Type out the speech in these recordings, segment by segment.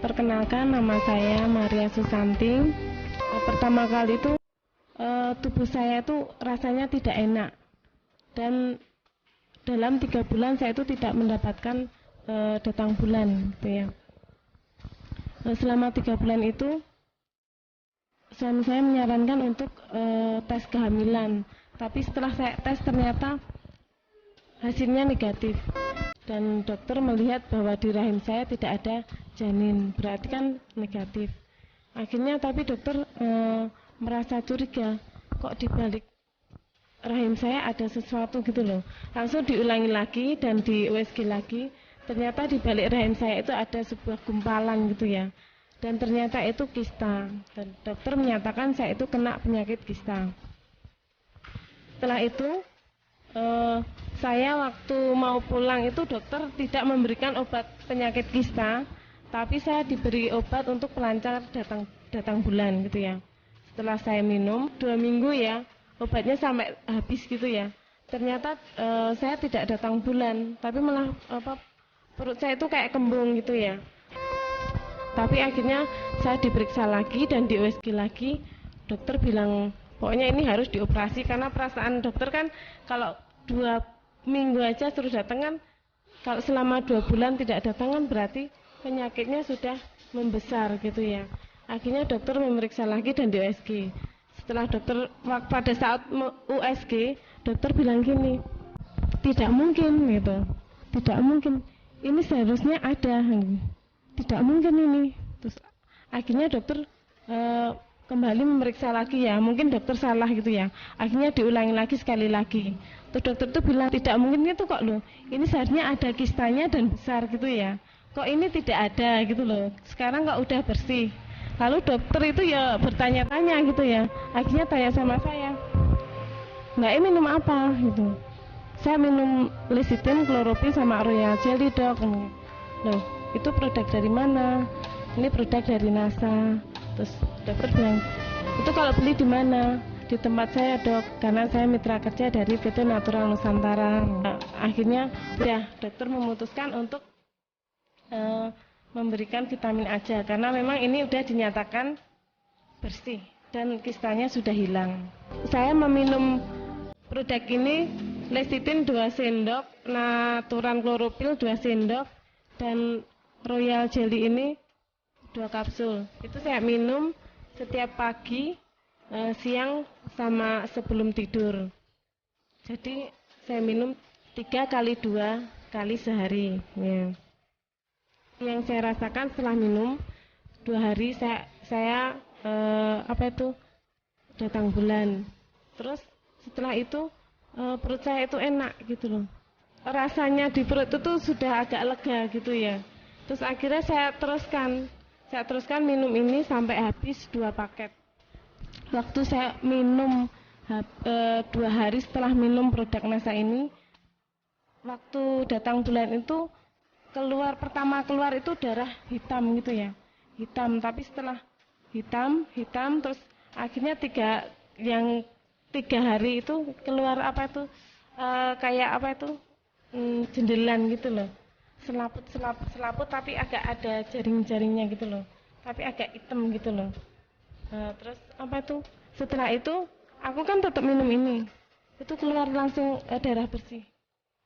Perkenalkan, nama saya Maria Susanti. Pertama kali itu tubuh saya itu rasanya tidak enak, dan dalam 3 bulan saya itu tidak mendapatkan datang bulan, gitu ya. Selama 3 bulan itu suami saya menyarankan untuk tes kehamilan, tapi setelah saya tes ternyata hasilnya negatif, dan dokter melihat bahwa di rahim saya tidak ada janin, berarti kan negatif. Akhirnya tapi dokter merasa curiga, kok di balik rahim saya ada sesuatu gitu loh. Langsung diulangi lagi dan di USG lagi, ternyata di balik rahim saya itu ada sebuah gumpalan gitu ya. Dan ternyata itu kista, dan dokter menyatakan saya itu kena penyakit kista. Setelah itu saya waktu mau pulang itu dokter tidak memberikan obat penyakit kista, tapi saya diberi obat untuk pelancar datang bulan gitu ya. Setelah saya minum 2 minggu ya, obatnya sampai habis gitu ya. Ternyata saya tidak datang bulan, tapi malah perut saya itu kayak kembung gitu ya. Tapi akhirnya saya diperiksa lagi dan di USG lagi, dokter bilang pokoknya ini harus dioperasi, karena perasaan dokter kan kalau 2 minggu aja suruh datang kan, kalau selama 2 bulan tidak datang kan berarti penyakitnya sudah membesar gitu ya. Akhirnya dokter memeriksa lagi dan di USG. Setelah dokter pada saat USG, dokter bilang gini, tidak mungkin gitu, tidak mungkin, ini seharusnya ada, tidak mungkin ini. Terus akhirnya dokter kembali memeriksa lagi ya, mungkin dokter salah gitu ya. Akhirnya diulangi lagi sekali lagi. Terus dokter tuh bilang tidak mungkin itu kok loh, ini seharusnya ada kistanya dan besar gitu ya. Kok ini tidak ada gitu loh. Sekarang kok udah bersih. Lalu dokter itu ya bertanya-tanya gitu ya. Akhirnya tanya sama saya, Mbak ini minum apa gitu. Saya minum lecithin, chlorophyll sama royal jelly dok. Loh, itu produk dari mana? Ini produk dari NASA. Terus dokter bilang, itu kalau beli di mana? Di tempat saya dok, karena saya mitra kerja dari PT Natural Nusantara. Akhirnya udah dokter memutuskan untuk memberikan vitamin aja, karena memang ini udah dinyatakan bersih dan kistanya sudah hilang. Saya meminum produk ini, lecithin 2 sendok, natural chlorophyll 2 sendok, dan royal jelly ini 2 kapsul. Itu saya minum setiap pagi, siang, sama sebelum tidur. Jadi saya minum 3 kali 2 kali sehari ya. Yang saya rasakan setelah minum 2 hari saya datang bulan. Terus setelah itu perut saya itu enak gitu loh. Rasanya di perut itu sudah agak lega gitu ya. Terus akhirnya saya teruskan minum ini sampai habis 2 paket. Waktu saya minum 2 hari setelah minum produk NASA ini, waktu datang bulan itu pertama keluar itu darah hitam gitu ya, hitam, tapi setelah hitam terus akhirnya 3 hari itu keluar kayak jendelan gitu loh, selaput tapi agak ada jaring-jaringnya gitu loh, tapi agak hitam gitu loh. Terus setelah itu aku kan tetap minum ini, itu keluar langsung darah bersih,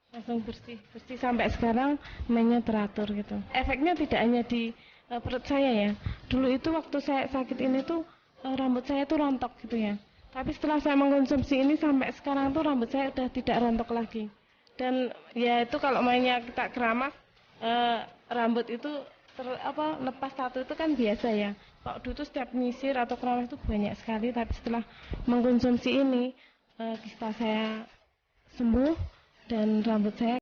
langsung bersih sampai sekarang mainnya teratur gitu. Efeknya tidak hanya di perut saya ya. Dulu itu waktu saya sakit ini tuh rambut saya tuh rontok gitu ya. Tapi setelah saya mengkonsumsi ini sampai sekarang tuh rambut saya udah tidak rontok lagi. Dan ya itu kalau mainnya kita keramas, rambut itu lepas satu itu kan biasa ya. Kalau dulu tuh setiap nyisir atau keramas itu banyak sekali, tapi setelah mengkonsumsi ini kista saya sembuh dan rambut saya